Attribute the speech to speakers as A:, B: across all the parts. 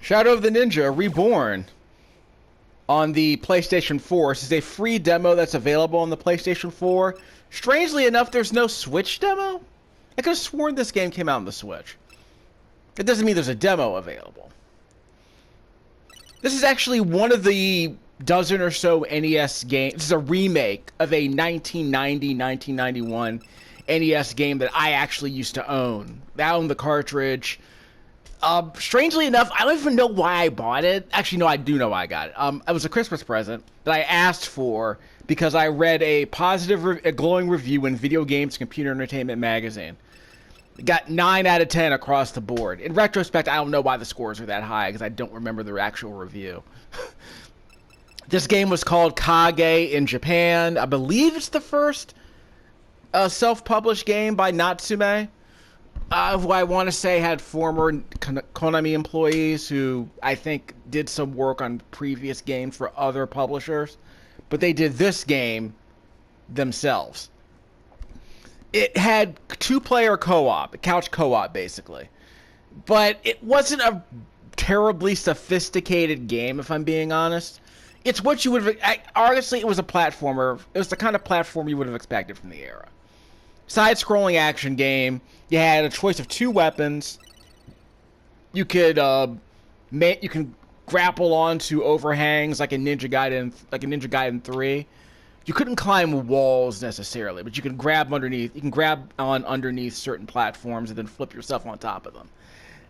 A: Shadow of the Ninja Reborn on the PlayStation 4. This is a free demo that's available on the PlayStation 4. Strangely enough, there's no Switch demo. I could have sworn this game came out on the Switch. It doesn't mean there's a demo available. This is actually one of the dozen or so NES games. This is a remake of a 1990-1991 NES game that I actually used to own. I owned the cartridge. Strangely enough, I don't even know why I bought it. Actually, no, I do know why I got it. It was a Christmas present that I asked for because I read a positive, glowing review in Video Games Computer Entertainment magazine. It got 9 out of 10 across the board. In retrospect, I don't know why the scores are that high because I don't remember the actual review. This game was called Kaede in Japan. I believe it's the first self-published game by Natsume. Who I want to say had former Konami employees who I think did some work on previous games for other publishers, but they did this game themselves. It had 2-player co-op, couch co-op basically, but it wasn't a terribly sophisticated game if I'm being honest. It's what you would have, honestly, it was a platformer. It was the kind of platform you would have expected from the era. Side-scrolling action game. You had a choice of 2 weapons. You could you can grapple onto overhangs like in Ninja Gaiden 3. You couldn't climb walls necessarily, but you could grab underneath. You can grab on underneath certain platforms and then flip yourself on top of them.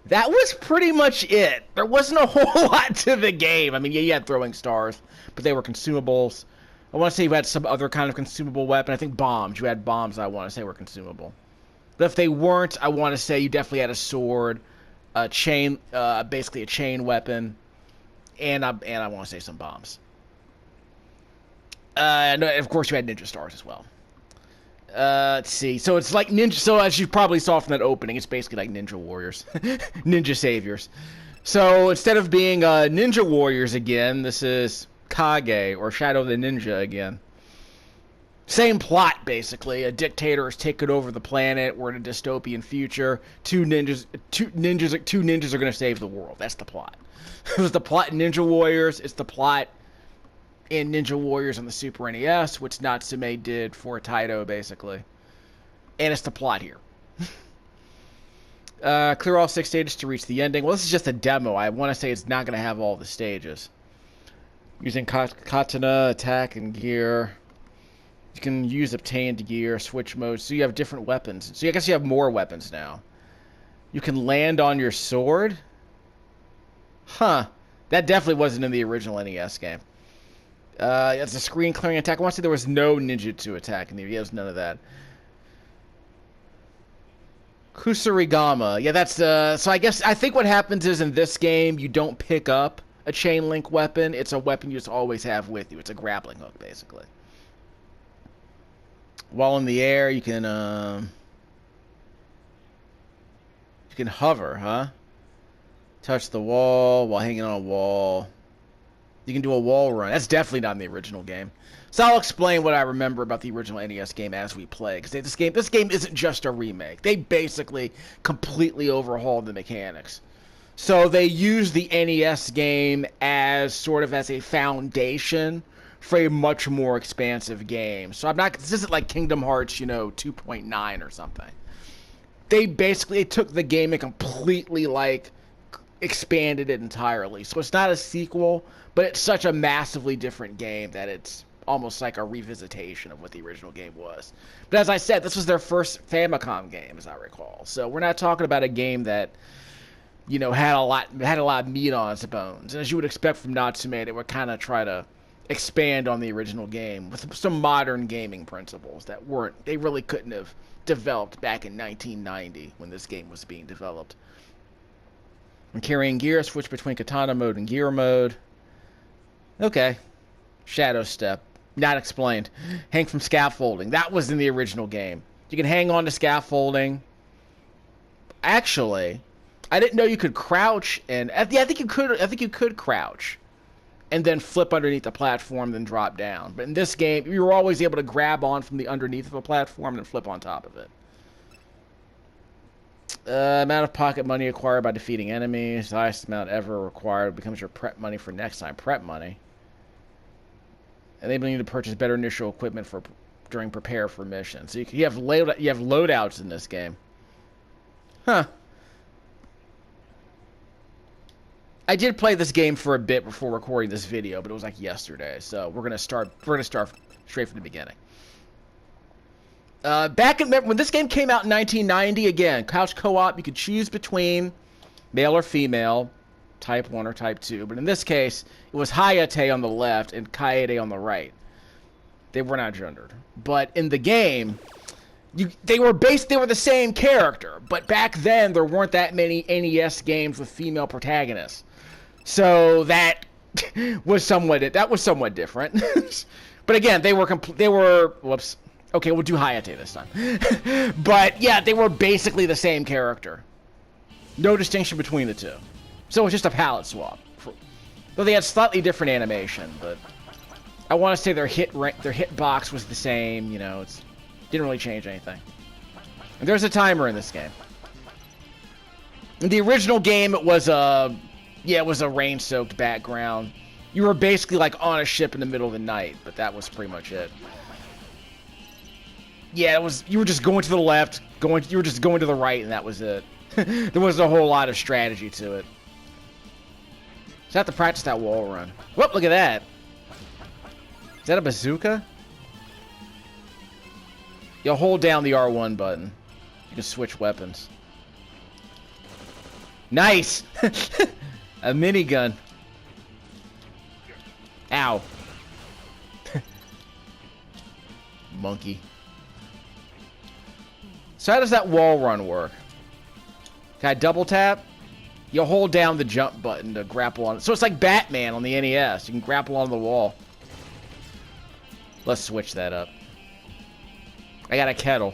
A: That was pretty much it. There wasn't a whole lot to the game. I mean, yeah, you had throwing stars, but they were consumables. I want to say you had some other kind of consumable weapon. I think bombs. You had bombs that I want to say were consumable. But if they weren't, I want to say you definitely had a sword, a chain, basically a chain weapon, and I want to say some bombs. And of course, you had ninja stars as well. Let's see. So it's like ninja. So as you probably saw from that opening, it's basically like Ninja Warriors, Ninja Saviors. So instead of being Ninja Warriors again, this is Kaede or Shadow of the Ninja again. Same plot basically. A dictator has taken over the planet. We're in a dystopian future. Two ninjas are going to save the world. That's the plot. It was the plot in Ninja Warriors. It's the plot in Ninja Warriors on the Super NES, which Natsume did for Taito basically. And it's the plot here. Clear all 6 stages to reach the ending. Well, this is just a demo. I want to say it's not going to have all the stages. Using katana, attack, and gear. You can use obtained gear, switch modes. So you have different weapons. So I guess you have more weapons now. You can land on your sword. Huh. That definitely wasn't in the original NES game. It's a screen clearing attack. I want to say there was no ninjutsu attack in the There was none of that. Kusarigama. Yeah, that's so I think what happens is in this game you don't pick up a chain link weapon. It's a weapon you just always have with you. It's a grappling hook basically. While in the air, you can hover, huh? Touch the wall while hanging on a wall. You can do a wall run. That's definitely not in the original game. So I'll explain what I remember about the original NES game as we play. Because this game isn't just a remake. They basically completely overhauled the mechanics. So they used the NES game as sort of as a foundation for a much more expansive game. So this isn't like Kingdom Hearts, 2.9 or something. They basically took the game and completely like expanded it entirely. So it's not a sequel, but it's such a massively different game that it's almost like a revisitation of what the original game was. But as I said, this was their first Famicom game, as I recall. So we're not talking about a game that, had a lot of meat on its bones. And as you would expect from Natsume, they would kind of try to expand on the original game with some modern gaming principles that they really couldn't have developed back in 1990 when this game was being developed. When carrying gear, switch between katana mode and gear mode. Okay. Shadow step. Not explained. Hang from scaffolding. That was in the original game. You can hang on to scaffolding. Actually, I didn't know you could crouch and I think you could crouch and then flip underneath the platform, then drop down. But in this game, you were always able to grab on from the underneath of a platform and flip on top of it. Amount of pocket money acquired by defeating enemies. The highest amount ever required becomes your prep money for next time. Prep money. Enabling you to purchase better initial equipment during prepare for missions. So you have loadouts in this game. Huh. I did play this game for a bit before recording this video, but it was like yesterday. So we're gonna start straight from the beginning. When this game came out in 1990, again, couch co-op, you could choose between male or female, type 1 or type 2. But in this case, it was Hayate on the left and Kaede on the right. They were not gendered. But in the game, they were the same character. But back then, there weren't that many NES games with female protagonists. So that was somewhat different. But again, they were whoops. Okay, we'll do Hayate this time. But yeah, they were basically the same character. No distinction between the two. So it's just a palette swap. Though they had slightly different animation, but I want to say their hitbox was the same. It didn't really change anything. And there's a timer in this game. In the original game, it was a rain-soaked background. You were basically like on a ship in the middle of the night, but that was pretty much it. Yeah, you were just going to the left, you were just going to the right, and that was it. There wasn't a whole lot of strategy to it. So I have to practice that wall run. Whoop, look at that. Is that a bazooka? You'll hold down the R1 button. You can switch weapons. Nice! A minigun. Ow. Monkey. So how does that wall run work? Can I double tap? You'll hold down the jump button to grapple on it. So it's like Batman on the NES. You can grapple onto the wall. Let's switch that up. I got a kettle.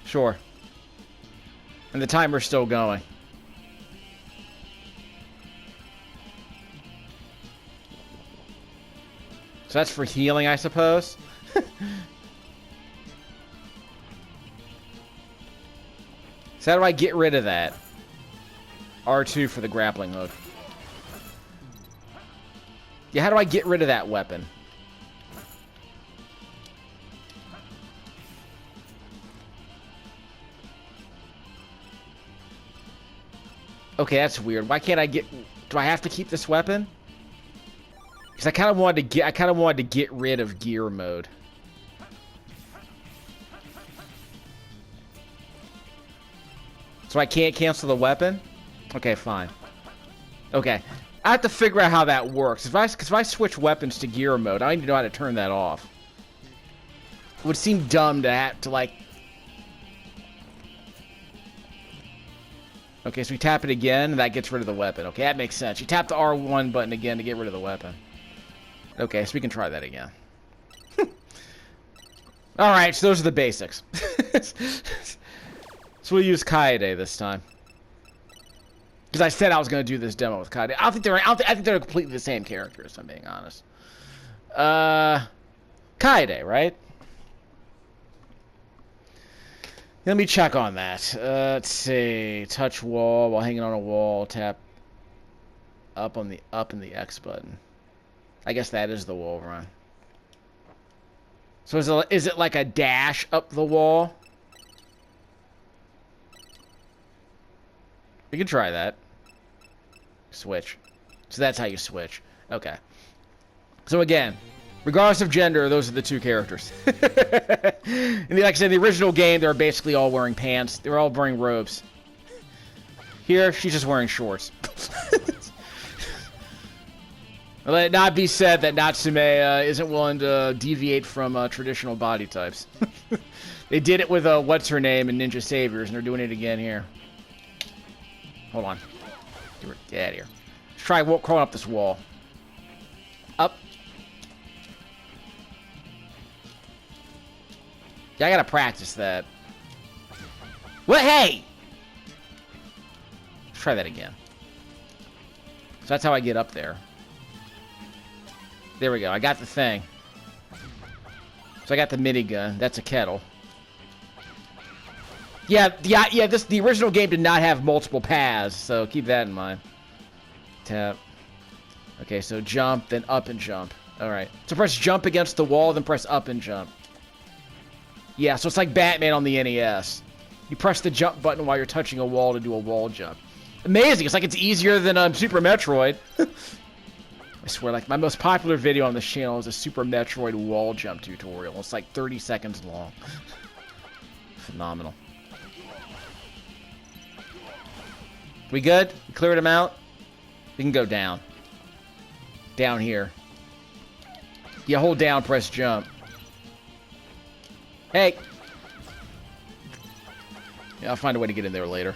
A: Sure. And the timer's still going. So that's for healing, I suppose? So how do I get rid of that? R2 for the grappling hook. Yeah, how do I get rid of that weapon? Okay, that's weird. Why can't I get... Do I have to keep this weapon? Because I kind of wanted to get rid of gear mode. So I can't cancel the weapon? Okay, fine. Okay. I have to figure out how that works. If I switch weapons to gear mode, I need to know how to turn that off. It would seem dumb to have to, like... Okay, so we tap it again, and that gets rid of the weapon. Okay, that makes sense. You tap the R1 button again to get rid of the weapon. Okay, so we can try that again. Alright, so those are the basics. So we'll use Kaede this time. Because I said I was going to do this demo with Kaede. I think they're completely the same characters, if I'm being honest. Kaede, right? Let me check on that. Let's see. Touch wall while hanging on a wall. Tap up in the X button. I guess that is the wall run. So is it like a dash up the wall? We can try that. Switch. So that's how you switch. Okay. So again, regardless of gender, those are the two characters. And like I said, in the original game, they were basically all wearing pants. They were all wearing robes. Here, she's just wearing shorts. Let it not be said that Natsume isn't willing to deviate from traditional body types. They did it with what's her name in Ninja Saviors, and they're doing it again here. Hold on. Get out of here. Let's try crawling up this wall. Up. Yeah, I gotta practice that. What? Hey! Let's try that again. So that's how I get up there. There we go. I got the thing. So I got the minigun. That's a kettle. Yeah. The original game did not have multiple paths, so keep that in mind. Tap. Okay, so jump, then up and jump. All right. So press jump against the wall, then press up and jump. Yeah, so it's like Batman on the NES. You press the jump button while you're touching a wall to do a wall jump. Amazing. It's like it's easier than Super Metroid. I swear, like, my most popular video on this channel is a Super Metroid wall jump tutorial. It's like 30 seconds long. Phenomenal. We good? We cleared them out? We can go down. Down here. Yeah, hold down, press jump. Hey! Yeah, I'll find a way to get in there later.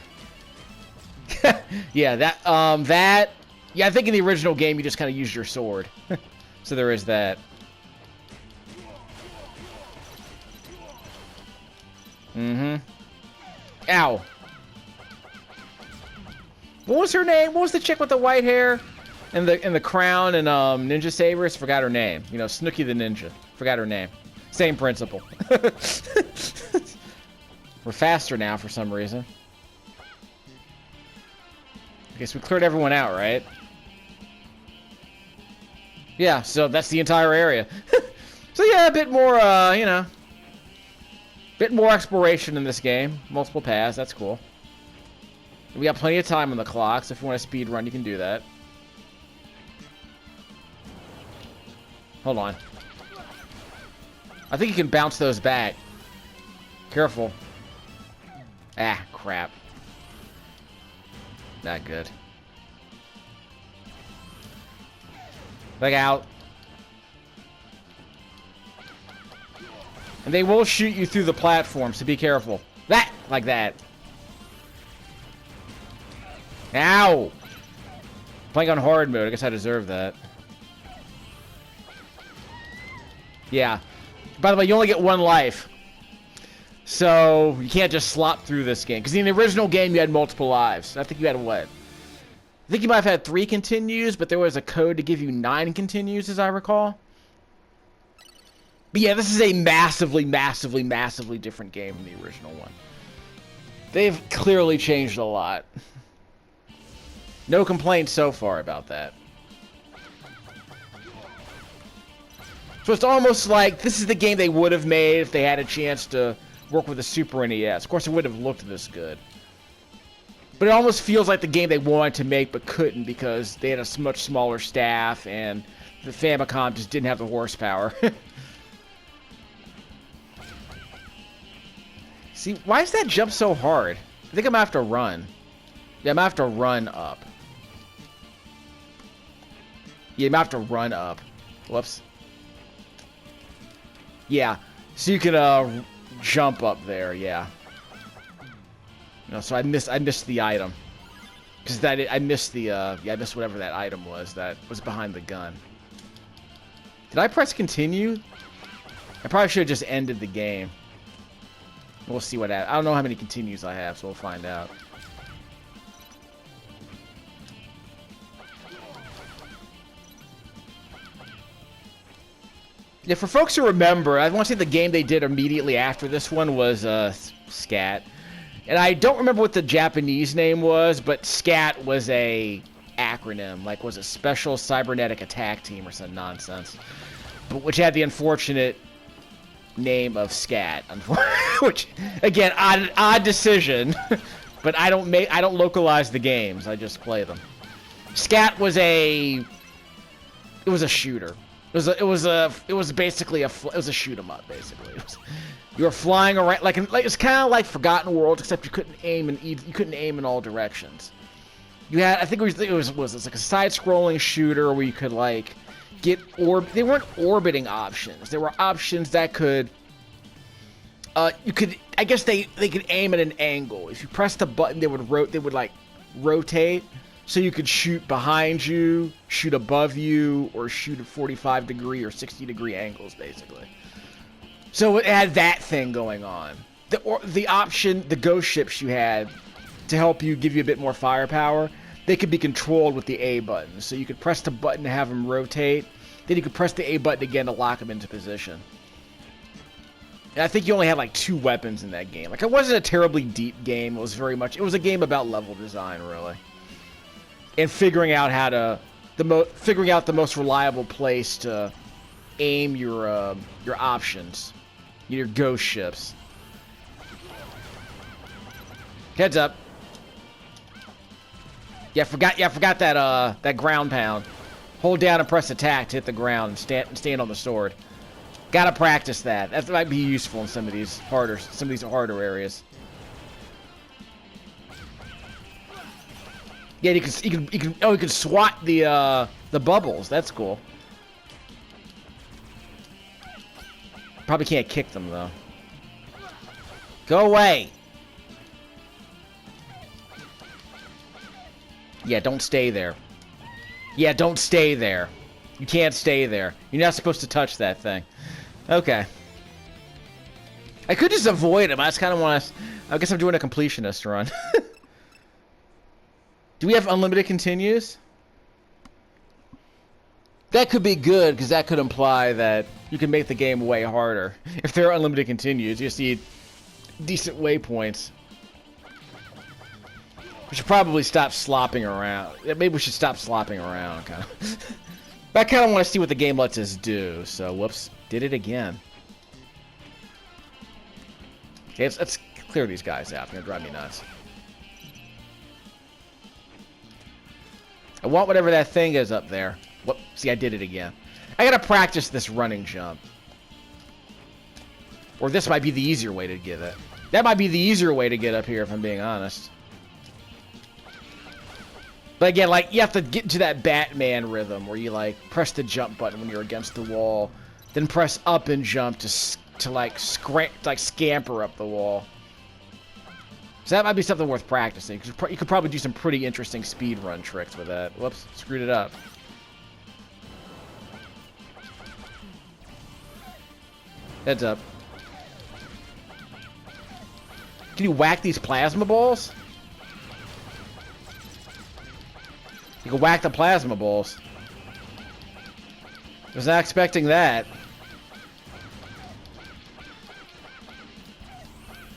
A: Yeah, that... Yeah, I think in the original game you just kind of used your sword. So there is that. Mm-hmm. Ow. What was her name? What was the chick with the white hair and the crown and Ninja Sabers? Forgot her name. You know, Snooky the Ninja. Forgot her name. Same principle. We're faster now for some reason. Okay, so we cleared everyone out, right? Yeah, so that's the entire area. So yeah, a bit more, you know, bit more exploration in this game. Multiple paths, that's cool. We got plenty of time on the clock, so if you want to speed run, you can do that. Hold on. I think you can bounce those back. Careful. Ah, crap. Not good. Look out. And they will shoot you through the platform, so be careful. That! Like that. Ow! Playing on hard mode. I guess I deserve that. Yeah. By the way, you only get one life. So, you can't just slop through this game. Because in the original game, you had multiple lives. I think you had what? I think you might have had 3 continues, but there was a code to give you 9 continues, as I recall. But yeah, this is a massively, massively, massively different game than the original one. They've clearly changed a lot. No complaints so far about that. So it's almost like this is the game they would have made if they had a chance to work with a Super NES. Of course, it wouldn't have looked this good. But it almost feels like the game they wanted to make but couldn't because they had a much smaller staff and the Famicom just didn't have the horsepower. See, why is that jump so hard? I think I'm gonna have to run. Yeah, I'm gonna have to run up. Yeah, I'm gonna have to run up. Whoops. Yeah, so you can jump up there, yeah. No, so I missed the item. Because I missed the, yeah, I missed whatever that item was that was behind the gun. Did I press continue? I probably should have just ended the game. We'll see what happens. I don't know how many continues I have, so we'll find out. Yeah, for folks who remember, I want to say the game they did immediately after this one was Scat. And I don't remember what the Japanese name was, but Scat was a acronym, like was it Special Cybernetic Attack Team or some nonsense, but which had the unfortunate name of SCAT, which again odd decision, but I don't localize the games, I just play them. SCAT was a shooter. It was basically a shoot 'em up basically. You were flying around like it's kind of like Forgotten World, except you couldn't aim in all directions. You had, I think it was like a side-scrolling shooter where you could like get they weren't orbiting options. There were options that could I guess they could aim at an angle. If you pressed the button, they would like rotate, so you could shoot behind you, shoot above you, or shoot at 45-degree or 60-degree angles basically. So it had that thing going on. The option, the ghost ships you had to help you, give you a bit more firepower, they could be controlled with the A button. So you could press the button to have them rotate, then you could press the A button again to lock them into position. And I think you only had like 2 weapons in that game. Like, it wasn't a terribly deep game. It was a game about level design, really. And figuring out how to, figuring out the most reliable place to aim your options. Your ghost ships. Heads up. Yeah, I forgot that ground pound. Hold down and press attack to hit the ground and stand on the sword. Gotta practice that. That might be useful in some of these harder areas. Yeah, you can swat the bubbles. That's cool. Probably can't kick them though. Go away. Yeah, don't stay there. Yeah, don't stay there. You can't stay there. You're not supposed to touch that thing. Okay. I could just avoid him. I just kind of want to... I guess I'm doing a completionist run. Do we have unlimited continues? That could be good, because that could imply that you can make the game way harder. If there are unlimited continues, you just need decent waypoints. We should probably stop slopping around. Maybe we should stop slopping around, kind of. But I kind of want to see what the game lets us do, so whoops. Did it again. Okay, let's clear these guys out. They're gonna drive me nuts. I want whatever that thing is up there. Whoop, see, I did it again. I gotta practice this running jump. Or this might be the easier way to get it. That might be the easier way to get up here, if I'm being honest. But again, like, you have to get into that Batman rhythm where you, like, press the jump button when you're against the wall. Then press up and jump to scamper up the wall. So that might be something worth practicing. You could probably do some pretty interesting speedrun tricks with that. Whoops, screwed it up. Heads up. Can you whack these plasma balls? You can whack the plasma balls. I was not expecting that.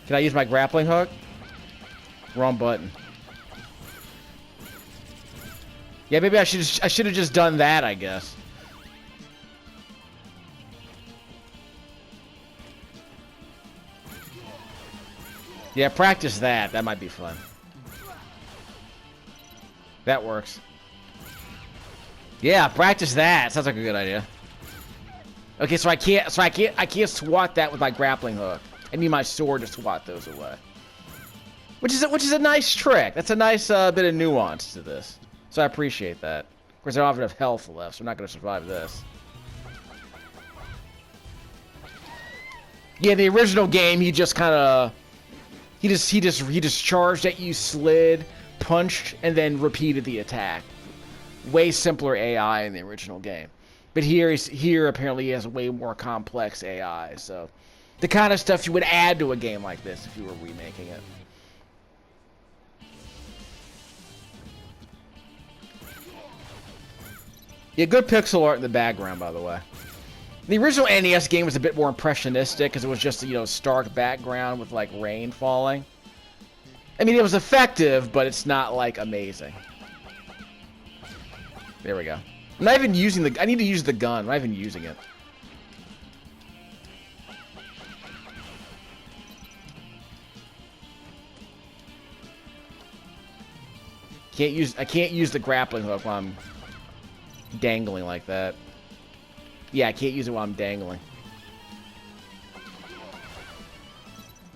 A: Can I use my grappling hook? Wrong button. Yeah, maybe I should have just done that, I guess. Yeah, practice that. That might be fun. That works. Yeah, practice that. Sounds like a good idea. Okay, so I can't swat that with my grappling hook. I need my sword to swat those away. Which is a nice trick. That's a nice bit of nuance to this. So I appreciate that. Of course, I don't have enough health left, so I'm not going to survive this. Yeah, the original game, he just kind of... He just charged at you, slid, punched, and then repeated the attack. Way simpler AI in the original game. But here apparently he has way more complex AI, so... The kind of stuff you would add to a game like this if you were remaking it. Yeah, good pixel art in the background, by the way. The original NES game was a bit more impressionistic because it was just, stark background with, like, rain falling. I mean, it was effective, but it's not, like, amazing. There we go. I'm not even using the... I need to use the gun. I'm not even using it. I can't use the grappling hook while I'm dangling like that. Yeah, I can't use it while I'm dangling.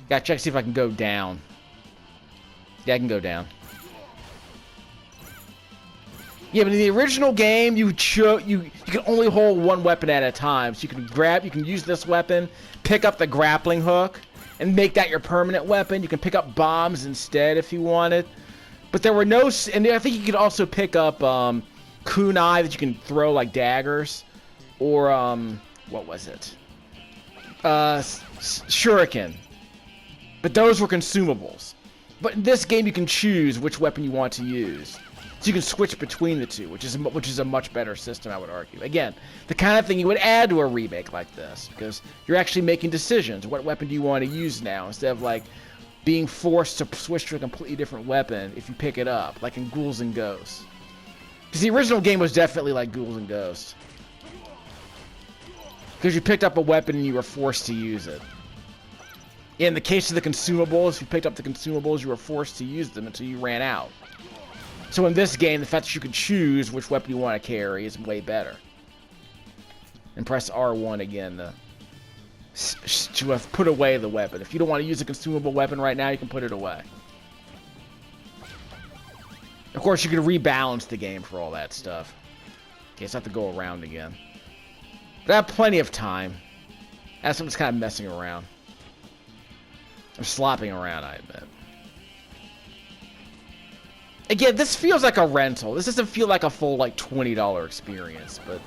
A: Gotta check to see if I can go down. Yeah, I can go down. Yeah, but in the original game, you can only hold one weapon at a time. So you can use this weapon, pick up the grappling hook, and make that your permanent weapon. You can pick up bombs instead if you wanted. But there were no, and I think you could also pick up kunai that you can throw like daggers, or what was it? Shuriken. But those were consumables. But in this game, you can choose which weapon you want to use. So you can switch between the two, which is a much better system, I would argue. Again, the kind of thing you would add to a remake like this, because you're actually making decisions. What weapon do you want to use now, instead of like being forced to switch to a completely different weapon if you pick it up, like in Ghouls and Ghosts. Because the original game was definitely like Ghouls and Ghosts. Because you picked up a weapon and you were forced to use it. In the case of the consumables, if you picked up the consumables, you were forced to use them until you ran out. So in this game, the fact that you can choose which weapon you want to carry is way better. And press R1 again to put away the weapon. If you don't want to use a consumable weapon right now, you can put it away. Of course, you can rebalance the game for all that stuff. Okay, so I have to go around again. But I have plenty of time. I'm just kind of messing around. I'm slopping around, I admit. Again, this feels like a rental. This doesn't feel like a full, like, $20 experience, but...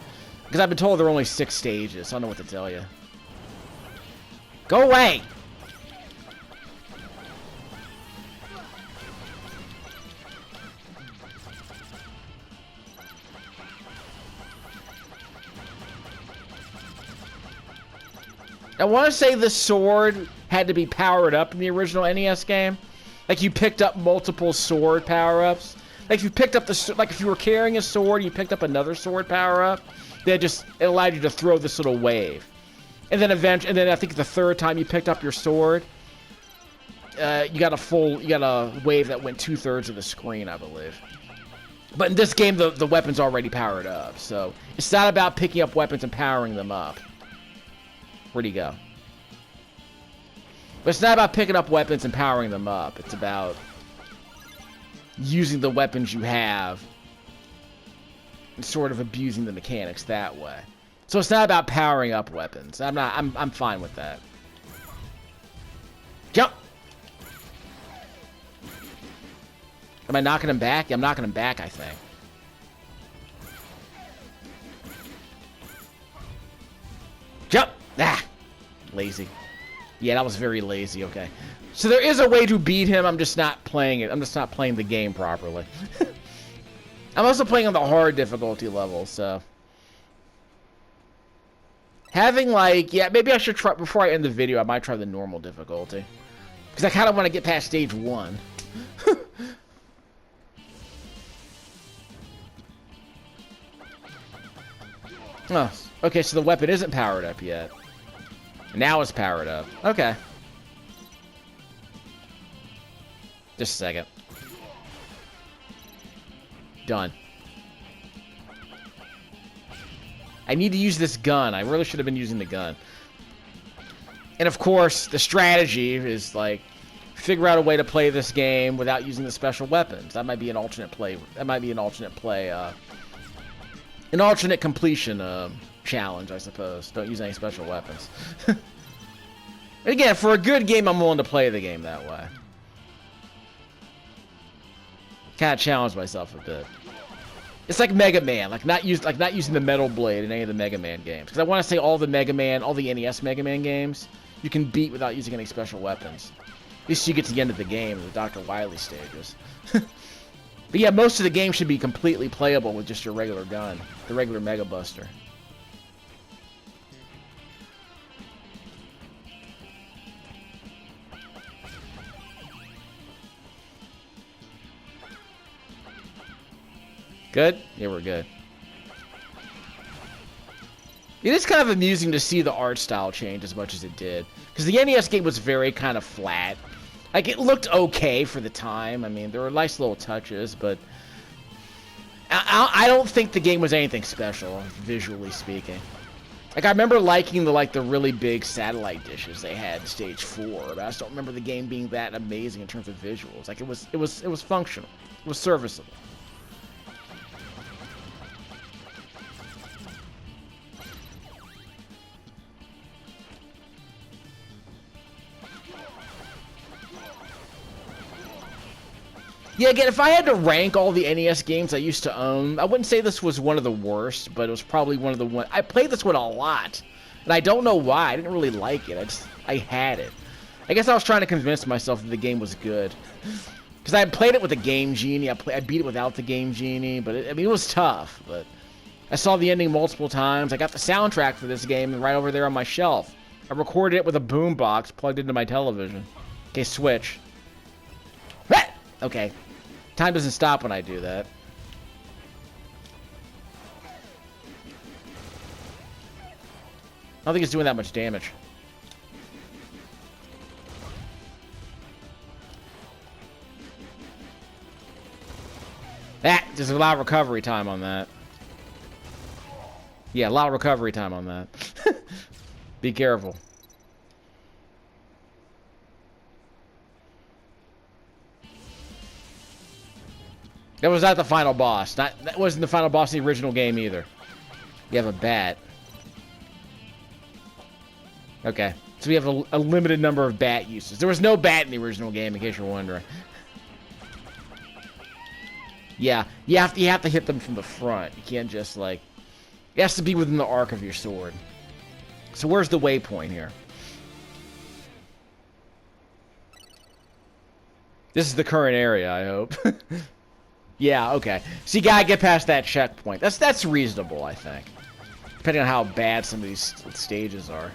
A: Because I've been told there are only 6 stages, so I don't know what to tell you. Go away! I want to say the sword had to be powered up in the original NES game. Like, you picked up multiple sword power-ups. Like, if you picked up if you were carrying a sword, you picked up another sword power-up, it allowed you to throw this little wave. And then I think the third time you picked up your sword, you got a wave that went 2/3 of the screen, I believe. But in this game, the weapon's already powered up, so it's not about picking up weapons and powering them up. Where'd he go? But it's not about picking up weapons and powering them up. It's about using the weapons you have and sort of abusing the mechanics that way. So it's not about powering up weapons. I'm fine with that. Jump! Am I knocking him back? Yeah, I'm knocking him back, I think. Jump! Ah! Lazy. Yeah, that was very lazy, okay. So there is a way to beat him, I'm just not playing it. I'm just not playing the game properly. I'm also playing on the hard difficulty level, so... Having, like... Yeah, maybe I should try... Before I end the video, I might try the normal difficulty. Because I kind of want to get past stage 1. Oh, okay, so the weapon isn't powered up yet. Now it's powered up. Okay. Just a second. Done. I need to use this gun. I really should have been using the gun. And of course, the strategy is like figure out a way to play this game without using the special weapons. That might be an alternate play. That might be an alternate play. An alternate completion challenge, I suppose. Don't use any special weapons. Again, for a good game, I'm willing to play the game that way. Kind of challenge myself a bit. It's like Mega Man, like not using the Metal Blade in any of the Mega Man games. Because I want to say all the NES Mega Man games, you can beat without using any special weapons. At least you get to the end of the game, the Dr. Wily stages. But yeah, most of the game should be completely playable with just your regular gun, the regular Mega Buster. Good? Yeah, we're good. It is kind of amusing to see the art style change as much as it did. Because the NES game was very kind of flat. Like, it looked okay for the time. I mean, there were nice little touches, but I don't think the game was anything special, visually speaking. Like, I remember liking the really big satellite dishes they had in Stage 4, but I just don't remember the game being that amazing in terms of visuals. Like, it was functional. It was serviceable. Yeah, again, if I had to rank all the NES games I used to own, I wouldn't say this was one of the worst, but it was probably one of the ones. I played this one a lot, and I don't know why. I didn't really like it. I had it. I guess I was trying to convince myself that the game was good. Because I had played it with the Game Genie. I beat it without the Game Genie, but it was tough. But I saw the ending multiple times. I got the soundtrack for this game right over there on my shelf. I recorded it with a boombox plugged into my television. Okay, switch. Okay. Time doesn't stop when I do that. I don't think it's doing that much damage. There's a lot of recovery time on that. Yeah, a lot of recovery time on that. Be careful. That was not the final boss. That wasn't the final boss in the original game either. You have a bat. Okay. So we have a limited number of bat uses. There was no bat in the original game, in case you're wondering. Yeah, you have to hit them from the front. You can't just, like... It has to be within the arc of your sword. So where's the waypoint here? This is the current area, I hope. Yeah, okay. So you gotta get past that checkpoint. That's reasonable, I think. Depending on how bad some of these stages are.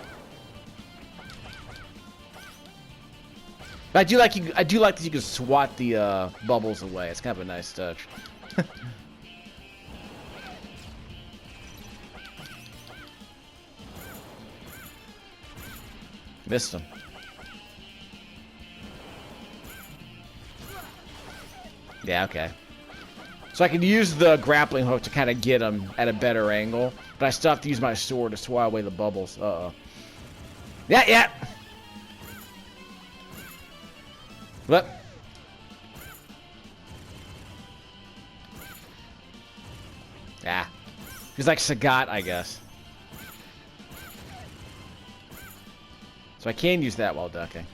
A: But I do like that you can swat the bubbles away. It's kind of a nice touch. Missed him. Yeah, okay. So I can use the grappling hook to kind of get him at a better angle, but I still have to use my sword to swat away the bubbles. Uh-oh. Yeah. What? Yeah. He's like Sagat, I guess. So I can use that while ducking.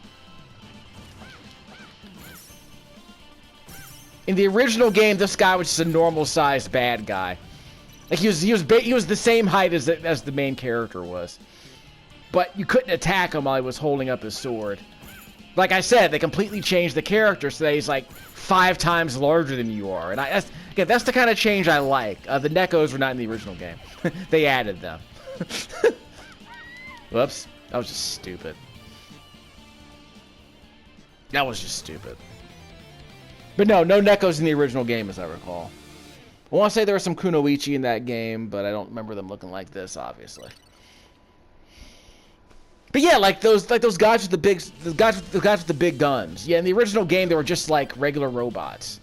A: In the original game, this guy was just a normal-sized bad guy. Like he was the same height as the main character was, but you couldn't attack him while he was holding up his sword. Like I said, they completely changed the character so that he's like 5 times larger than you are, and that's the kind of change I like. The Nekos were not in the original game; they added them. Whoops, that was just stupid. That was just stupid. But no Nekos in the original game, as I recall. I want to say there was some Kunoichi in that game, but I don't remember them looking like this, obviously. But yeah, like those guys with the guys with the big guns. Yeah, in the original game, they were just like regular robots.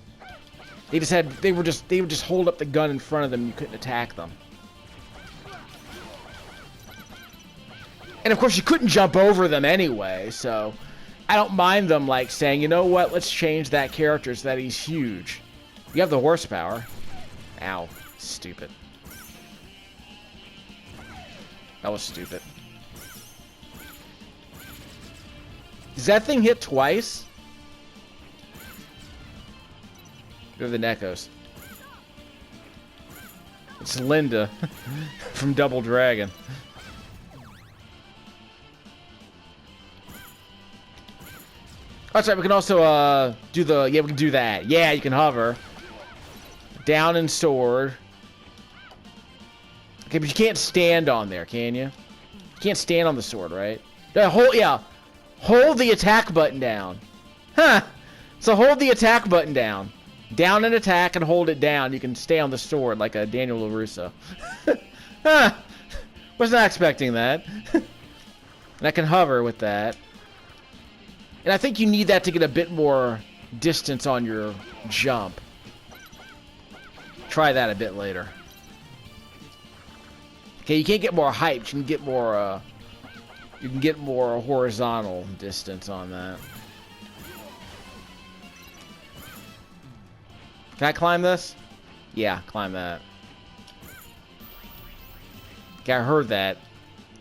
A: They would just hold up the gun in front of them, and you couldn't attack them. And of course, you couldn't jump over them anyway, so I don't mind them like saying, you know what, let's change that character so that he's huge. You have the horsepower. Ow. Stupid. That was stupid. Does that thing hit twice? They're the Nekos. It's Linda from Double Dragon. That's right, we can also we can do that. Yeah, you can hover. Down and sword. Okay, but you can't stand on there, can you? You can't stand on the sword, right? Hold the attack button down. Huh. So hold the attack button down. Down and attack and hold it down. You can stay on the sword like a Daniel LaRusso. Huh. Was not expecting that. And I can hover with that. And I think you need that to get a bit more distance on your jump. Try that a bit later. Okay, you can't get more height. You can get more horizontal distance on that. Can I climb this? Yeah, climb that. Okay, I heard that.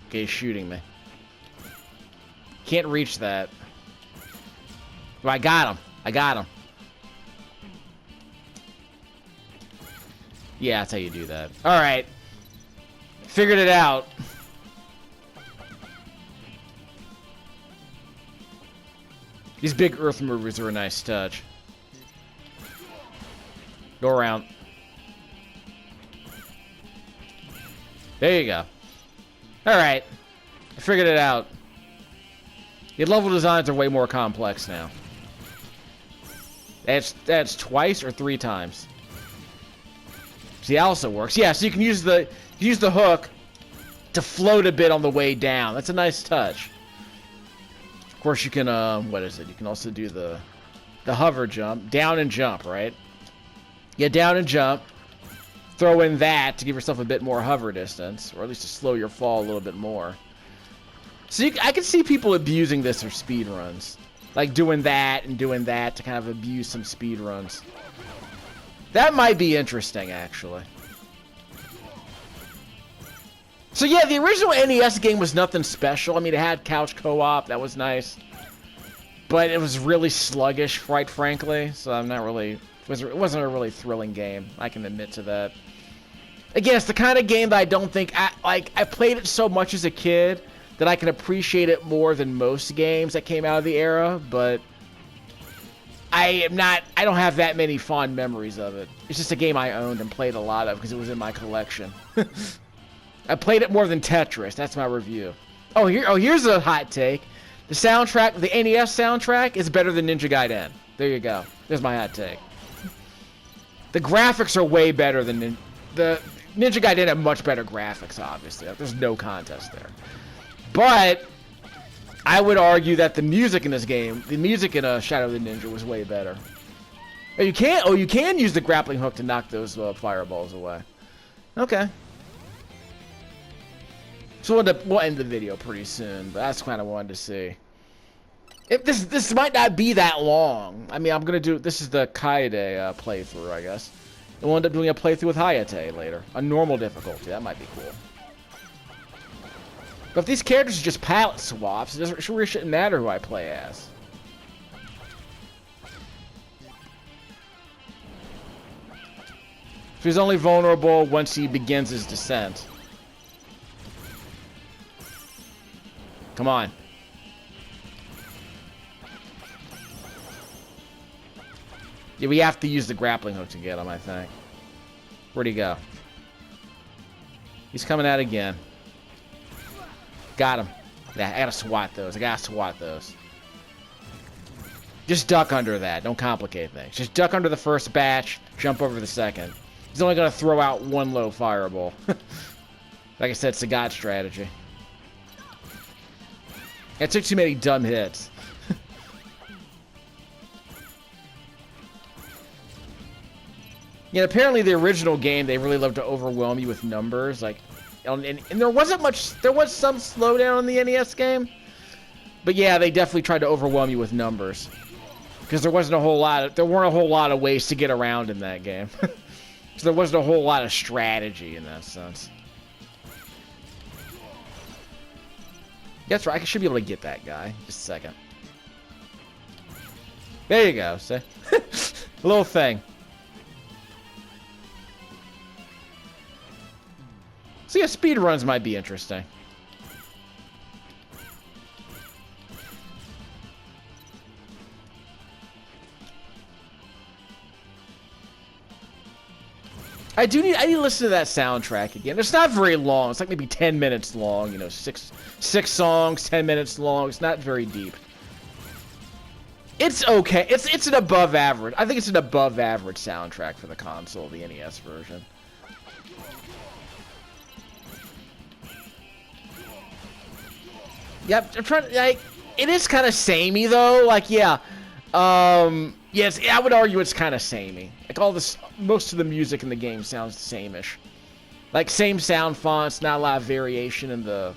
A: Okay, he's shooting me. Can't reach that. But I got him. I got him. Yeah, that's how you do that. Alright. Figured it out. These big earth movers are a nice touch. Go around. There you go. Alright. I figured it out. The level designs are way more complex now. That's twice or 3 times. See, that also works. Yeah, so you can use the hook to float a bit on the way down. That's a nice touch. Of course, you can what is it? You can also do the hover jump, down and jump, right? Yeah, down and jump. Throw in that to give yourself a bit more hover distance, or at least to slow your fall a little bit more. So I can see people abusing this for speed runs, like doing that and doing that to kind of abuse some speed runs. That might be interesting, actually. So yeah, the original NES game was nothing special. I mean, it had couch co-op, that was nice, but it was really sluggish, quite frankly. So I'm not really. It wasn't a really thrilling game. I can admit to that. Again, it's the kind of game that I don't think I played it so much as a kid that I can appreciate it more than most games that came out of the era, but I don't have that many fond memories of it. It's just a game I owned and played a lot of because it was in my collection. I played it more than Tetris. That's my review. Here's a hot take. The soundtrack, the NES soundtrack, is better than Ninja Gaiden. There you go. There's my hot take. The graphics are way better than the Ninja Gaiden had much better graphics, obviously. There's no contest there. But I would argue that the music in this game, the music in Shadow of the Ninja was way better. You can use the grappling hook to knock those fireballs away. Okay. So we'll end the video pretty soon, but that's kind of what I wanted to see. If this might not be that long. I mean, this is the Kaede playthrough, I guess. And we'll end up doing a playthrough with Hayate later. A normal difficulty. That might be cool. But if these characters are just palette swaps, it really shouldn't matter who I play as. So he's only vulnerable once he begins his descent. Come on. Yeah, we have to use the grappling hook to get him, I think. Where'd he go? He's coming out again. Got him. Yeah, I gotta swat those. Just duck under that. Don't complicate things. Just duck under the first batch, jump over the second. He's only gonna throw out one low fireball. Like I said, it's a god strategy. It took too many dumb hits. Yeah, apparently the original game, they really loved to overwhelm you with numbers, like, and there wasn't much. There was some slowdown in the NES game, but yeah, they definitely tried to overwhelm you with numbers because there weren't a whole lot of ways to get around in that game, so there wasn't a whole lot of strategy in that sense. That's right. I should be able to get that guy. Just a second. There you go. See, a little thing. So yeah, speed runs might be interesting. I need to listen to that soundtrack again. It's not very long. It's like maybe 10 minutes long. You know, six songs, 10 minutes long. It's not very deep. It's okay. It's an above average. I think it's an above average soundtrack for the console, the NES version. Yep, I'm trying to, like, it is kind of samey though. Like, yeah, yes, I would argue it's kind of samey. Like all this, most of the music in the game sounds the same-ish. Like same sound fonts, not a lot of variation in the,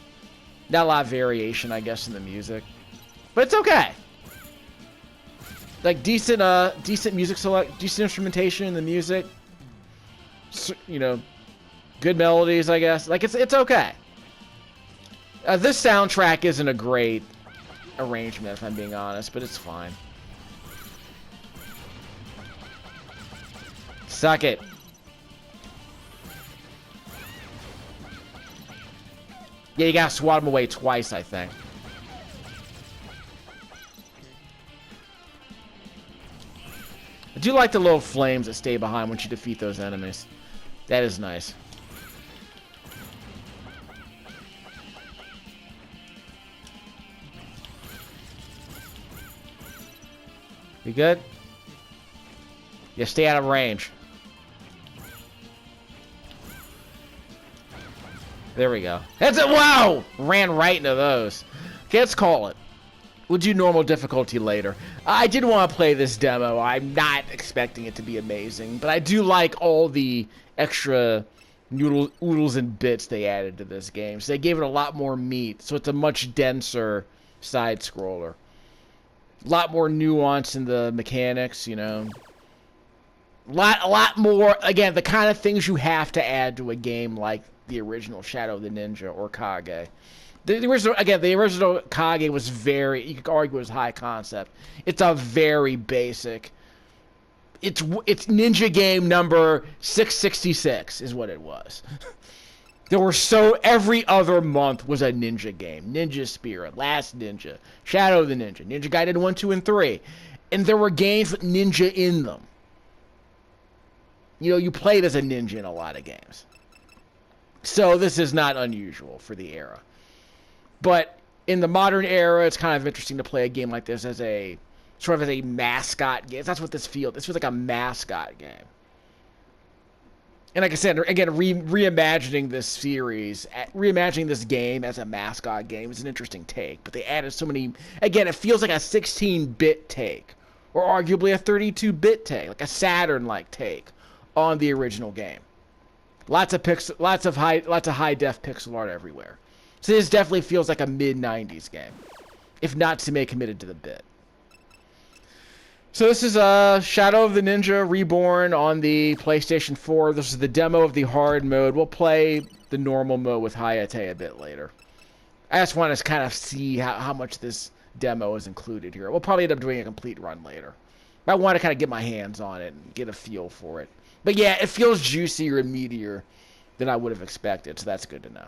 A: not a lot of variation, I guess, in the music, but it's okay. Like decent music decent instrumentation in the music. You know, good melodies, I guess. Like it's okay. This soundtrack isn't a great arrangement, if I'm being honest, but it's fine. Suck it. Yeah, you gotta swat him away twice, I think. I do like the little flames that stay behind once you defeat those enemies. That is nice. You good? Yeah, stay out of range. There we go. That's it. Wow! Ran right into those. Okay, let's call it. We'll do normal difficulty later. I did want to play this demo. I'm not expecting it to be amazing, but I do like all the extra noodles and bits they added to this game. So they gave it a lot more meat, so it's a much denser side-scroller. A lot more nuance in the mechanics, you know. A lot more, again, the kind of things you have to add to a game like the original Shadow of the Ninja or Kaede. The original Kaede was very, you could argue it was high concept. It's a very basic, it's Ninja game number 666 is what it was. There were every other month was a Ninja game. Ninja Spirit, Last Ninja, Shadow of the Ninja, Ninja Gaiden 1, 2, and 3. And there were games with ninja in them. You know, you played as a ninja in a lot of games. So this is not unusual for the era. But in the modern era, it's kind of interesting to play a game like this as a, sort of as a mascot game. That's what this feels. This feels like a mascot game. And like I said, again, reimagining this series, reimagining this game as a mascot game is an interesting take. But they added so many, again, it feels like a 16-bit take. Or arguably a 32-bit take, like a Saturn-like take on the original game. Lots of high def pixel art everywhere. So this definitely feels like a mid-90s game, if Natsume committed to the bit. So this is Shadow of the Ninja Reborn on the PlayStation 4. This is the demo of the hard mode. We'll play the normal mode with Hayate a bit later. I just want to kind of see how much this demo is included here. We'll probably end up doing a complete run later. But I want to kind of get my hands on it and get a feel for it. But yeah, it feels juicier and meatier than I would have expected, so that's good to know.